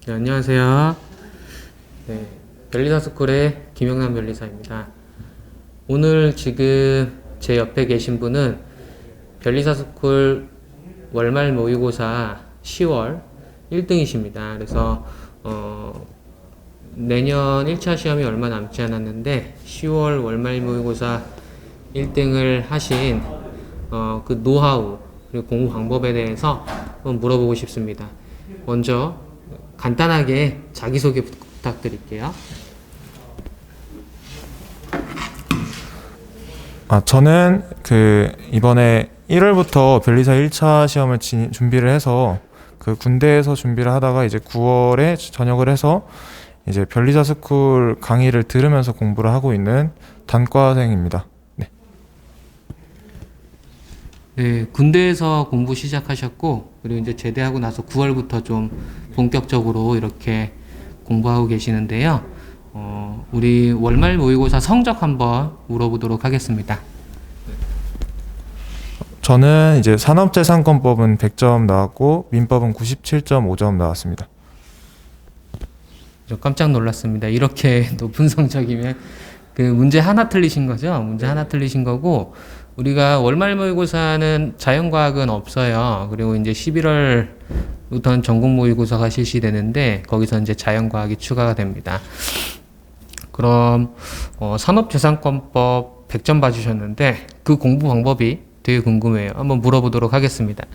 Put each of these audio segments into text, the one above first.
네, 안녕하세요. 네, 변리사스쿨의 김영남 변리사입니다. 오늘 지금 제 옆에 계신 분은 변리사스쿨 월말 모의고사 10월 1등이십니다. 그래서 내년 1차 시험이 얼마 남지 않았는데 10월 월말 모의고사 1등을 하신 그 노하우 그리고 공부 방법에 대해서 한번 물어보고 싶습니다. 먼저 간단하게 자기소개 부탁드릴게요. 저는 이번에 1월부터 변리사 1차 시험을 준비를 해서 군대에서 준비를 하다가 이제 9월에 전역을 해서 이제 변리사 스쿨 강의를 들으면서 공부를 하고 있는 단과생입니다. 네. 네, 군대에서 공부 시작하셨고, 그리고 이제 제대하고 나서 9월부터 좀 본격적으로 이렇게 공부하고 계시는데요. 우리 월말 모의고사 성적 한번 물어보도록 하겠습니다. 저는 이제 산업재산권법은 100점 나왔고 민법은 97.5점 나왔습니다. 저 깜짝 놀랐습니다. 이렇게 높은 성적이면 그 문제 하나 틀리신 거죠? 문제 하나 틀리신 거고, 우리가 월말 모의고사는 자연과학은 없어요. 그리고 이제 11월부터는 전국 모의고사가 실시되는데 거기서 이제 자연과학이 추가가 됩니다. 그럼 산업재산권법 100점 봐주셨는데 그 공부 방법이 되게 궁금해요. 한번 물어보도록 하겠습니다.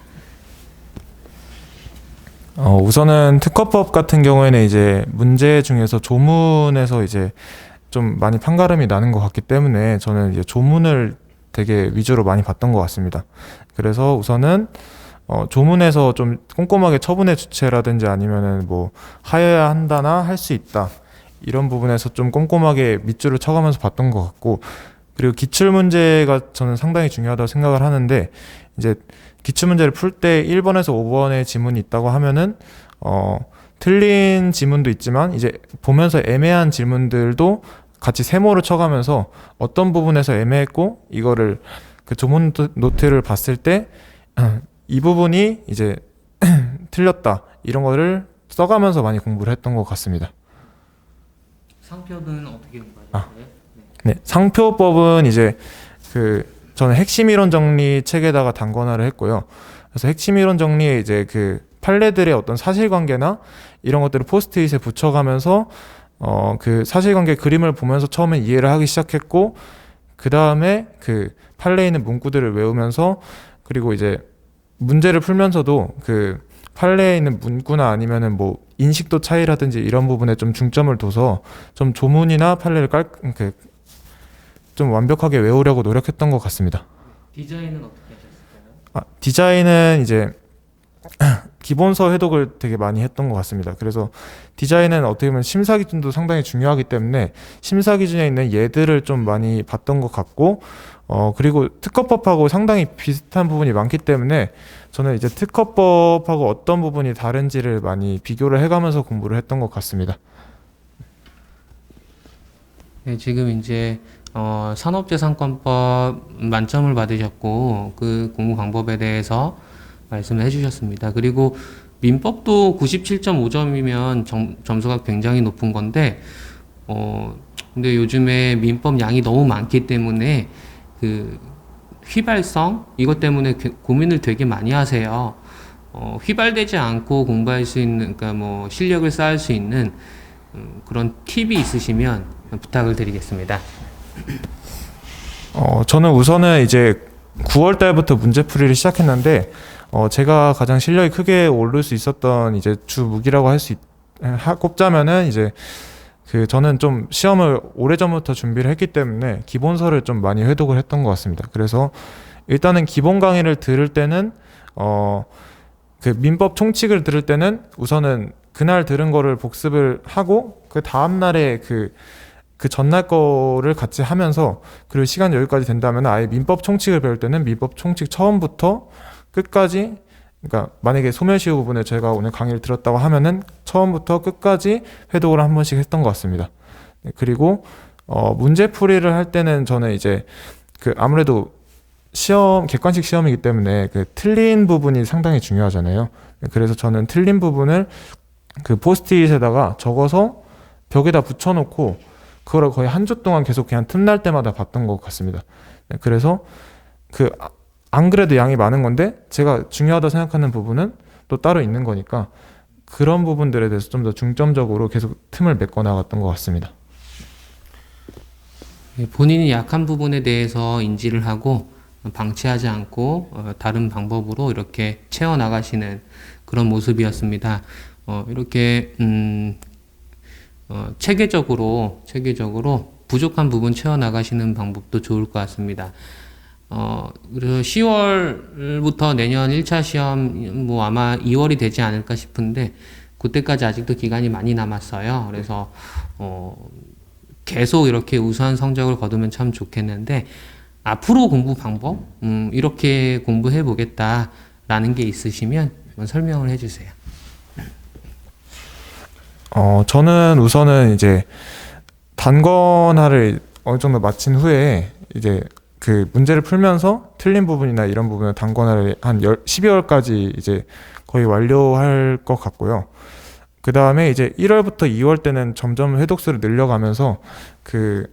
우선은 특허법 같은 경우에는 이제 문제 중에서 조문에서 이제 좀 많이 판가름이 나는 것 같기 때문에 저는 이제 조문을 되게 위주로 많이 봤던 것 같습니다. 그래서 우선은 조문에서 좀 꼼꼼하게 처분의 주체라든지 아니면은 뭐 하여야 한다나 할 수 있다 이런 부분에서 좀 꼼꼼하게 밑줄을 쳐가면서 봤던 것 같고, 그리고 기출문제가 저는 상당히 중요하다고 생각을 하는데, 이제 기출문제를 풀 때 1번에서 5번의 지문이 있다고 하면은 틀린 지문도 있지만 이제 보면서 애매한 질문들도 같이 세모를 쳐가면서 어떤 부분에서 애매했고 이거를 그 조문 노트를 봤을 때 이 부분이 이제 틀렸다 이런 거를 써가면서 많이 공부를 했던 것 같습니다. 상표는 어떻게 공부하셨어요? 네, 상표법은 이제 저는 핵심 이론 정리 책에다가 단권화를 했고요. 그래서 핵심 이론 정리에 이제 판례들의 어떤 사실관계나 이런 것들을 포스트잇에 붙여가면서 그 사실관계 그림을 보면서 처음에 이해를 하기 시작했고, 그 다음에 판례에 있는 문구들을 외우면서, 그리고 이제 문제를 풀면서도 판례에 있는 문구나 아니면은 뭐 인식도 차이라든지 이런 부분에 좀 중점을 둬서 좀 조문이나 판례를 좀 완벽하게 외우려고 노력했던 것 같습니다. 디자인은 어떻게 하셨을까요? 디자인은 이제 기본서 해독을 되게 많이 했던 것 같습니다. 그래서 디자인은 어떻게 보면 심사 기준도 상당히 중요하기 때문에 심사 기준에 있는 예들을 좀 많이 봤던 것 같고, 그리고 특허법하고 상당히 비슷한 부분이 많기 때문에 저는 이제 특허법하고 어떤 부분이 다른지를 많이 비교를 해가면서 공부를 했던 것 같습니다. 네, 지금 이제 산업재산권법 만점을 받으셨고 그 공부 방법에 대해서 말씀을 해주셨습니다. 그리고 민법도 97.5점이면 점수가 굉장히 높은 건데 근데 요즘에 민법 양이 너무 많기 때문에 휘발성 이것 때문에 고민을 되게 많이 하세요. 휘발되지 않고 공부할 수 있는, 그러니까 뭐 실력을 쌓을 수 있는 그런 팁이 있으시면 부탁을 드리겠습니다. 저는 우선은 이제 9월 달부터 문제풀이를 시작했는데, 제가 가장 실력이 크게 오를 수 있었던 이제 주 무기라고 꼽자면은 이제 저는 좀 시험을 오래전부터 준비를 했기 때문에 기본서를 좀 많이 회독을 했던 것 같습니다. 그래서 일단은 기본 강의를 들을 때는 민법 총칙을 들을 때는 우선은 그날 들은 거를 복습을 하고 그 다음날에 그 전날 거를 같이 하면서, 그리고 시간 여기까지 된다면 아예 민법 총칙을 배울 때는 민법 총칙 처음부터 끝까지, 그러니까 만약에 소멸시효 부분을 제가 오늘 강의를 들었다고 하면은 처음부터 끝까지 회독을 한 번씩 했던 것 같습니다. 그리고 문제풀이를 할 때는 저는 이제 아무래도 객관식 시험이기 때문에 틀린 부분이 상당히 중요하잖아요. 그래서 저는 틀린 부분을 그 포스트잇에다가 적어서 벽에다 붙여놓고 그거를 거의 한 주 동안 계속 그냥 틈날 때마다 봤던 것 같습니다. 네, 그래서 안 그래도 양이 많은 건데 제가 중요하다 생각하는 부분은 또 따로 있는 거니까 그런 부분들에 대해서 좀 더 중점적으로 계속 틈을 메꿔 나갔던 것 같습니다. 본인이 약한 부분에 대해서 인지를 하고 방치하지 않고 다른 방법으로 이렇게 채워나가시는 그런 모습이었습니다. 이렇게 체계적으로 부족한 부분 채워나가시는 방법도 좋을 것 같습니다. 그래서 10월부터 내년 1차 시험 뭐 아마 2월이 되지 않을까 싶은데 그때까지 아직도 기간이 많이 남았어요. 그래서 계속 이렇게 우수한 성적을 거두면 참 좋겠는데 앞으로 공부 방법 이렇게 공부해 보겠다라는 게 있으시면 한번 설명을 해주세요. 저는 우선은 이제 단권화를 어느 정도 마친 후에 이제 그 문제를 풀면서 틀린 부분이나 이런 부분을 단권화를 한 12월까지 이제 거의 완료할 것 같고요. 그 다음에 이제 1월부터 2월 때는 점점 회독수를 늘려가면서 그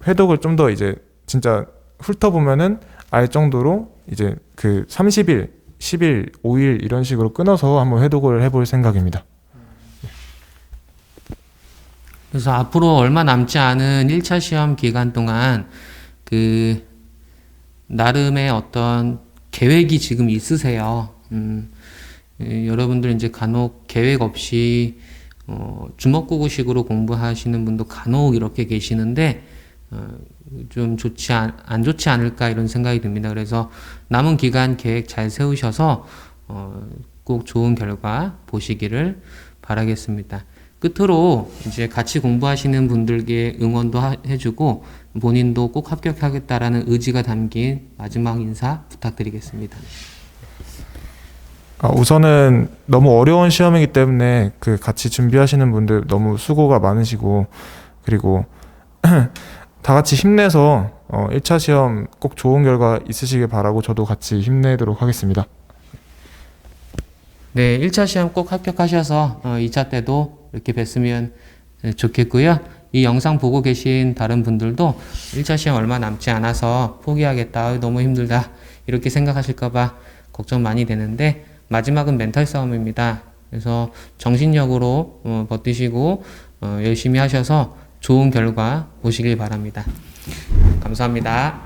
회독을 좀 더 이제 진짜 훑어보면은 알 정도로 이제 그 30일, 10일, 5일 이런 식으로 끊어서 한번 회독을 해볼 생각입니다. 그래서 앞으로 얼마 남지 않은 1차 시험 기간 동안 그 나름의 어떤 계획이 지금 있으세요. 여러분들 이제 간혹 계획 없이 주먹구구식으로 공부하시는 분도 간혹 이렇게 계시는데 좀 안 좋지 않을까 이런 생각이 듭니다. 그래서 남은 기간 계획 잘 세우셔서 꼭 좋은 결과 보시기를 바라겠습니다. 끝으로 이제 같이 공부하시는 분들께 응원도 해주고 본인도 꼭 합격하겠다라는 의지가 담긴 마지막 인사 부탁드리겠습니다. 우선은 너무 어려운 시험이기 때문에 그 같이 준비하시는 분들 너무 수고가 많으시고 그리고 다 같이 힘내서 1차 시험 꼭 좋은 결과 있으시길 바라고 저도 같이 힘내도록 하겠습니다. 네, 1차 시험 꼭 합격하셔서 2차 때도 이렇게 뵀으면 좋겠고요. 이 영상 보고 계신 다른 분들도 1차 시험 얼마 남지 않아서 포기하겠다, 너무 힘들다 이렇게 생각하실까봐 걱정 많이 되는데 마지막은 멘탈 싸움입니다. 그래서 정신력으로 버티시고 열심히 하셔서 좋은 결과 보시길 바랍니다. 감사합니다.